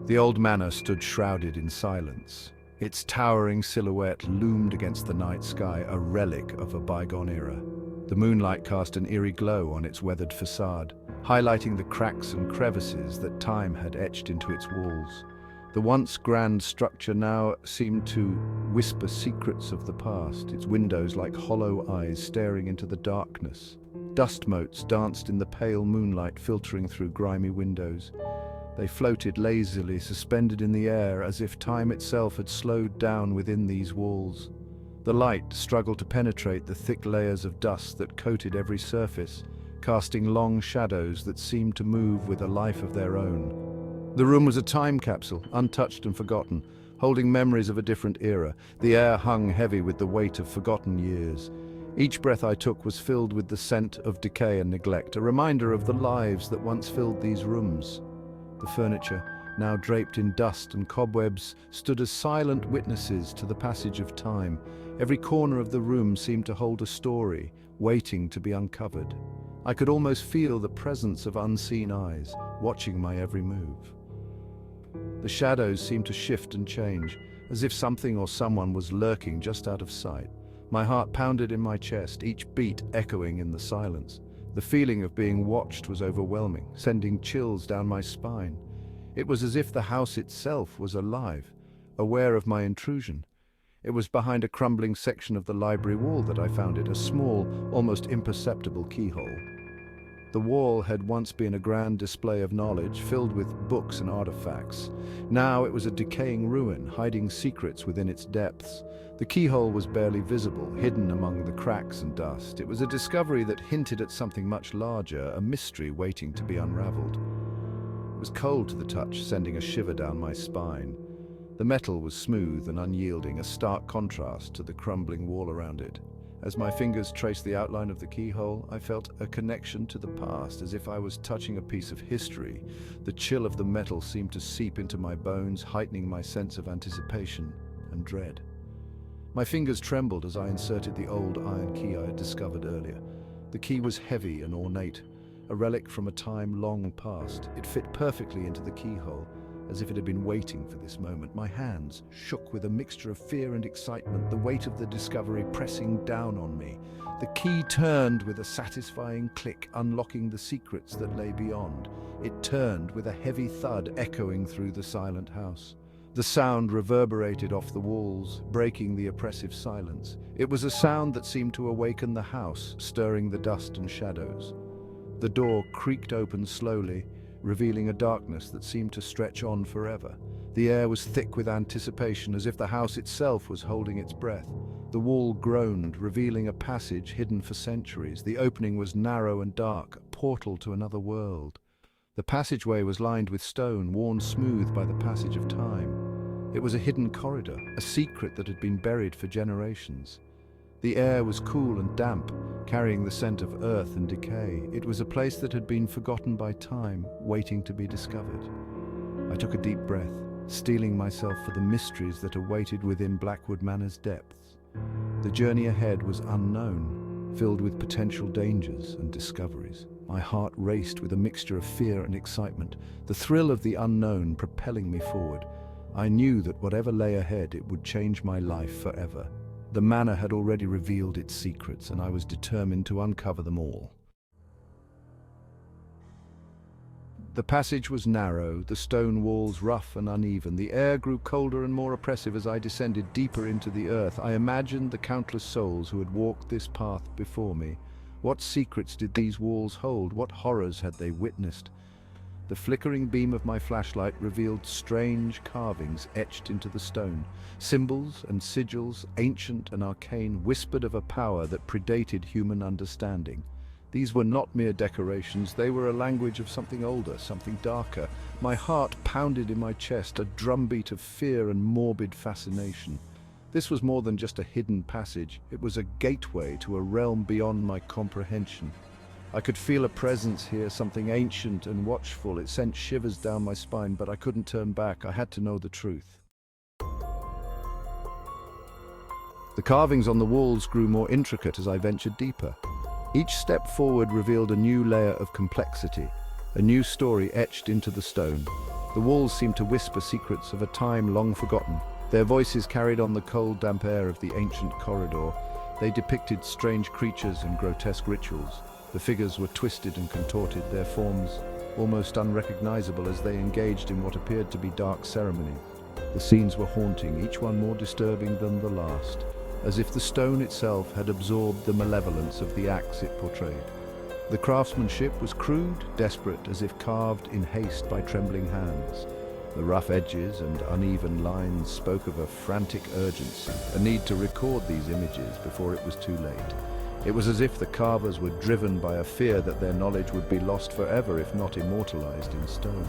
The old manor stood shrouded in silence. Its towering silhouette loomed against the night sky, a relic of a bygone era. The moonlight cast an eerie glow on its weathered facade, highlighting the cracks and crevices that time had etched into its walls. The once grand structure now seemed to whisper secrets of the past, its windows like hollow eyes staring into the darkness. Dust motes danced in the pale moonlight filtering through grimy windows. They floated lazily, suspended in the air, as if time itself had slowed down within these walls. The light struggled to penetrate the thick layers of dust that coated every surface, casting long shadows that seemed to move with a life of their own. The room was a time capsule, untouched and forgotten, holding memories of a different era. The air hung heavy with the weight of forgotten years. Each breath I took was filled with the scent of decay and neglect, a reminder of the lives that once filled these rooms. The furniture, now draped in dust and cobwebs, stood as silent witnesses to the passage of time. Every corner of the room seemed to hold a story, waiting to be uncovered. I could almost feel the presence of unseen eyes, watching my every move. The shadows seemed to shift and change, as if something or someone was lurking just out of sight. My heart pounded in my chest, each beat echoing in the silence. The feeling of being watched was overwhelming, sending chills down my spine. It was as if the house itself was alive, aware of my intrusion. It was behind a crumbling section of the library wall that I found it, a small, almost imperceptible keyhole. The wall had once been a grand display of knowledge, filled with books and artifacts. Now it was a decaying ruin, hiding secrets within its depths. The keyhole was barely visible, hidden among the cracks and dust. It was a discovery that hinted at something much larger, a mystery waiting to be unraveled. It was cold to the touch, sending a shiver down my spine. The metal was smooth and unyielding, a stark contrast to the crumbling wall around it. As my fingers traced the outline of the keyhole, I felt a connection to the past, as if I was touching a piece of history. The chill of the metal seemed to seep into my bones, heightening my sense of anticipation and dread. My fingers trembled as I inserted the old iron key I had discovered earlier. The key was heavy and ornate, a relic from a time long past. It fit perfectly into the keyhole, as if it had been waiting for this moment. My hands shook with a mixture of fear and excitement, the weight of the discovery pressing down on me. The key turned with a satisfying click, unlocking the secrets that lay beyond. It turned with a heavy thud echoing through the silent house. The sound reverberated off the walls, breaking the oppressive silence. It was a sound that seemed to awaken the house, stirring the dust and shadows. The door creaked open slowly, revealing a darkness that seemed to stretch on forever. The air was thick with anticipation, as if the house itself was holding its breath. The wall groaned, revealing a passage hidden for centuries. The opening was narrow and dark, a portal to another world. The passageway was lined with stone, worn smooth by the passage of time. It was a hidden corridor, a secret that had been buried for generations. The air was cool and damp, carrying the scent of earth and decay. It was a place that had been forgotten by time, waiting to be discovered. I took a deep breath, steeling myself for the mysteries that awaited within Blackwood Manor's depths. The journey ahead was unknown, filled with potential dangers and discoveries. My heart raced with a mixture of fear and excitement, the thrill of the unknown propelling me forward. I knew that whatever lay ahead, it would change my life forever. The manor had already revealed its secrets, and I was determined to uncover them all. The passage was narrow, the stone walls rough and uneven. The air grew colder and more oppressive as I descended deeper into the earth. I imagined the countless souls who had walked this path before me. What secrets did these walls hold? What horrors had they witnessed? The flickering beam of my flashlight revealed strange carvings etched into the stone. Symbols and sigils, ancient and arcane, whispered of a power that predated human understanding. These were not mere decorations, they were a language of something older, something darker. My heart pounded in my chest, a drumbeat of fear and morbid fascination. This was more than just a hidden passage, it was a gateway to a realm beyond my comprehension. I could feel a presence here, something ancient and watchful. It sent shivers down my spine, but I couldn't turn back. I had to know the truth. The carvings on the walls grew more intricate as I ventured deeper. Each step forward revealed a new layer of complexity, a new story etched into the stone. The walls seemed to whisper secrets of a time long forgotten. Their voices carried on the cold, damp air of the ancient corridor. They depicted strange creatures and grotesque rituals. The figures were twisted and contorted, their forms almost unrecognizable as they engaged in what appeared to be dark ceremonies. The scenes were haunting, each one more disturbing than the last, as if the stone itself had absorbed the malevolence of the acts it portrayed. The craftsmanship was crude, desperate, as if carved in haste by trembling hands. The rough edges and uneven lines spoke of a frantic urgency, a need to record these images before it was too late. It was as if the carvers were driven by a fear that their knowledge would be lost forever if not immortalized in stone.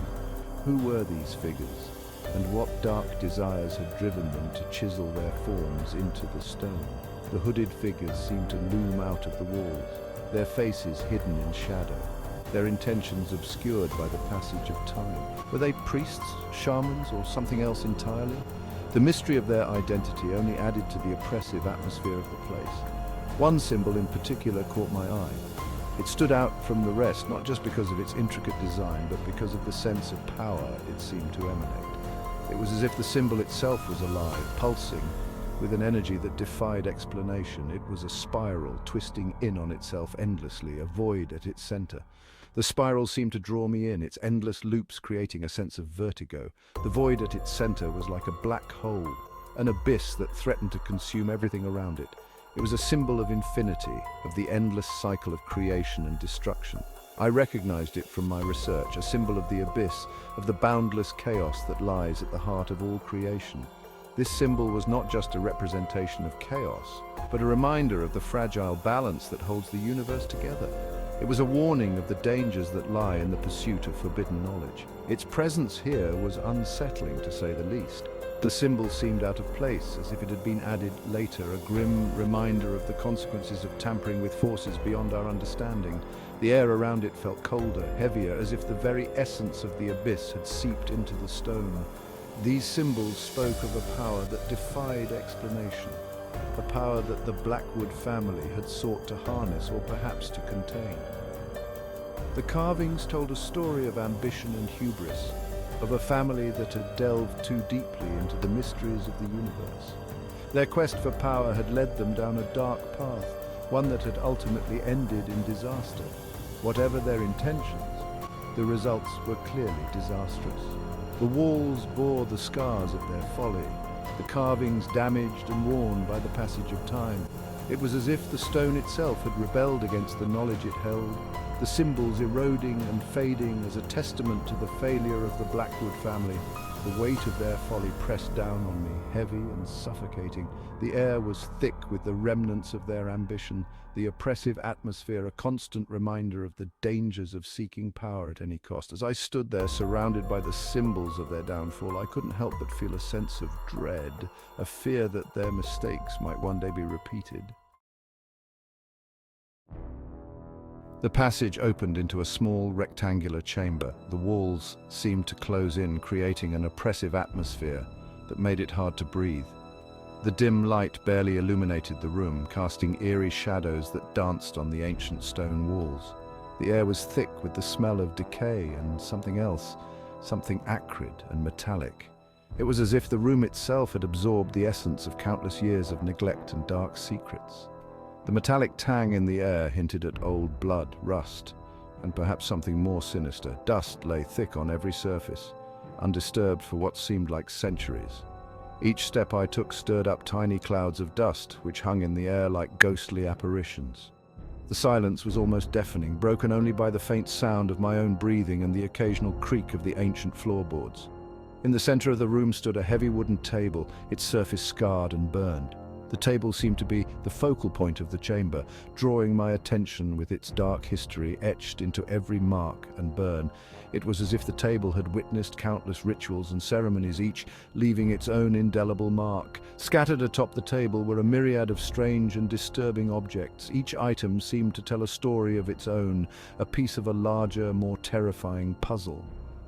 Who were these figures, and what dark desires had driven them to chisel their forms into the stone? The hooded figures seemed to loom out of the walls, their faces hidden in shadow, their intentions obscured by the passage of time. Were they priests, shamans, or something else entirely? The mystery of their identity only added to the oppressive atmosphere of the place. One symbol in particular caught my eye. It stood out from the rest, not just because of its intricate design, but because of the sense of power it seemed to emanate. It was as if the symbol itself was alive, pulsing, with an energy that defied explanation. It was a spiral, twisting in on itself endlessly, a void at its center. The spiral seemed to draw me in, its endless loops creating a sense of vertigo. The void at its center was like a black hole, an abyss that threatened to consume everything around it. It was a symbol of infinity, of the endless cycle of creation and destruction. I recognized it from my research, a symbol of the abyss, of the boundless chaos that lies at the heart of all creation. This symbol was not just a representation of chaos, but a reminder of the fragile balance that holds the universe together. It was a warning of the dangers that lie in the pursuit of forbidden knowledge. Its presence here was unsettling, to say the least. The symbol seemed out of place, as if it had been added later, a grim reminder of the consequences of tampering with forces beyond our understanding. The air around it felt colder, heavier, as if the very essence of the abyss had seeped into the stone. These symbols spoke of a power that defied explanation, a power that the Blackwood family had sought to harness or perhaps to contain. The carvings told a story of ambition and hubris, of a family that had delved too deeply into the mysteries of the universe. Their quest for power had led them down a dark path, one that had ultimately ended in disaster. Whatever their intentions, the results were clearly disastrous. The walls bore the scars of their folly, the carvings damaged and worn by the passage of time. It was as if the stone itself had rebelled against the knowledge it held, the symbols eroding and fading as a testament to the failure of the Blackwood family. The weight of their folly pressed down on me, heavy and suffocating. The air was thick with the remnants of their ambition, the oppressive atmosphere a constant reminder of the dangers of seeking power at any cost. As I stood there surrounded by the symbols of their downfall, I couldn't help but feel a sense of dread, a fear that their mistakes might one day be repeated. The passage opened into a small rectangular chamber. The walls seemed to close in, creating an oppressive atmosphere that made it hard to breathe. The dim light barely illuminated the room, casting eerie shadows that danced on the ancient stone walls. The air was thick with the smell of decay and something else, something acrid and metallic. It was as if the room itself had absorbed the essence of countless years of neglect and dark secrets. The metallic tang in the air hinted at old blood, rust, and perhaps something more sinister. Dust lay thick on every surface, undisturbed for what seemed like centuries. Each step I took stirred up tiny clouds of dust, which hung in the air like ghostly apparitions. The silence was almost deafening, broken only by the faint sound of my own breathing and the occasional creak of the ancient floorboards. In the center of the room stood a heavy wooden table, its surface scarred and burned. The table seemed to be the focal point of the chamber, drawing my attention with its dark history etched into every mark and burn. It was as if the table had witnessed countless rituals and ceremonies, each leaving its own indelible mark. Scattered atop the table were a myriad of strange and disturbing objects. Each item seemed to tell a story of its own, a piece of a larger, more terrifying puzzle.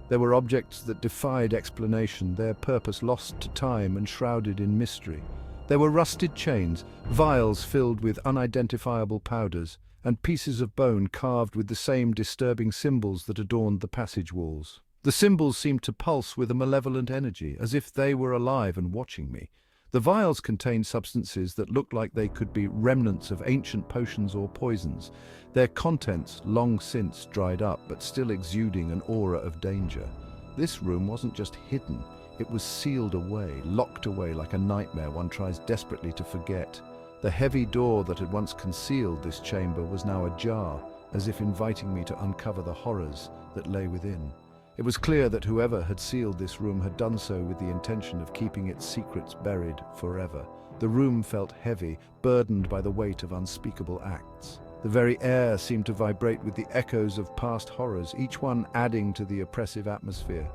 There were objects that defied explanation, their purpose lost to time and shrouded in mystery. There were rusted chains, vials filled with unidentifiable powders, and pieces of bone carved with the same disturbing symbols that adorned the passage walls. The symbols seemed to pulse with a malevolent energy, as if they were alive and watching me. The vials contained substances that looked like they could be remnants of ancient potions or poisons, their contents long since dried up but still exuding an aura of danger. This room wasn't just hidden, it was sealed away, locked away like a nightmare one tries desperately to forget. The heavy door that had once concealed this chamber was now ajar, as if inviting me to uncover the horrors that lay within. It was clear that whoever had sealed this room had done so with the intention of keeping its secrets buried forever. The room felt heavy, burdened by the weight of unspeakable acts. The very air seemed to vibrate with the echoes of past horrors, each one adding to the oppressive atmosphere.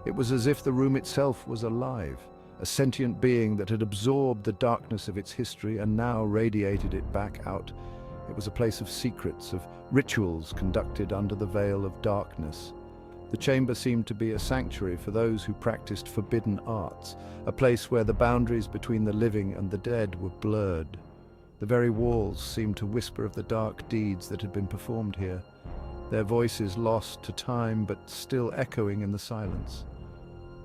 It was as if the room itself was alive, a sentient being that had absorbed the darkness of its history and now radiated it back out. It was a place of secrets, of rituals conducted under the veil of darkness. The chamber seemed to be a sanctuary for those who practiced forbidden arts, a place where the boundaries between the living and the dead were blurred. The very walls seemed to whisper of the dark deeds that had been performed here, their voices lost to time but still echoing in the silence.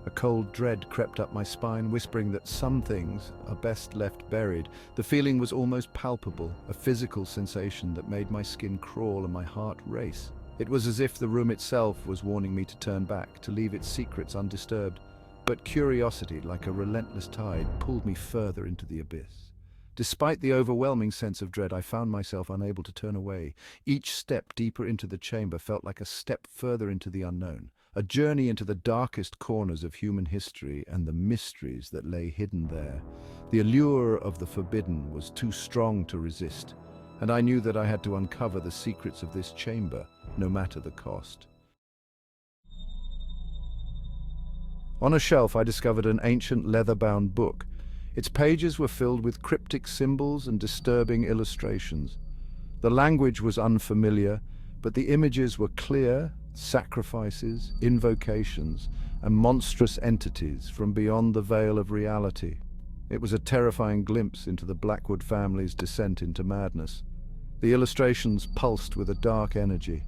A cold dread crept up my spine, whispering that some things are best left buried. The feeling was almost palpable, a physical sensation that made my skin crawl and my heart race. It was as if the room itself was warning me to turn back, to leave its secrets undisturbed. But curiosity, like a relentless tide, pulled me further into the abyss. Despite the overwhelming sense of dread, I found myself unable to turn away. Each step deeper into the chamber felt like a step further into the unknown, a journey into the darkest corners of human history and the mysteries that lay hidden there. The allure of the forbidden was too strong to resist, and I knew that I had to uncover the secrets of this chamber, no matter the cost. On a shelf, I discovered an ancient leather-bound book. Its pages were filled with cryptic symbols and disturbing illustrations. The language was unfamiliar, but the images were clear: sacrifices, invocations, and monstrous entities from beyond the veil of reality. It was a terrifying glimpse into the Blackwood family's descent into madness. The illustrations pulsed with a dark energy.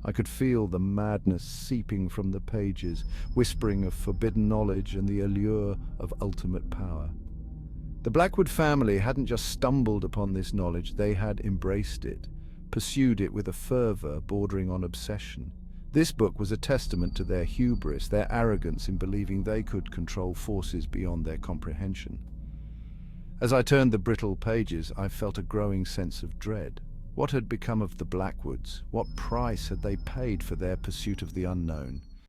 I could feel the madness seeping from the pages, whispering of forbidden knowledge and the allure of ultimate power. The Blackwood family hadn't just stumbled upon this knowledge, they had embraced it, pursued it with a fervor bordering on obsession. This book was a testament to their hubris, their arrogance in believing they could control forces beyond their comprehension. As I turned the brittle pages, I felt a growing sense of dread. What had become of the Blackwoods? What price had they paid for their pursuit of the unknown?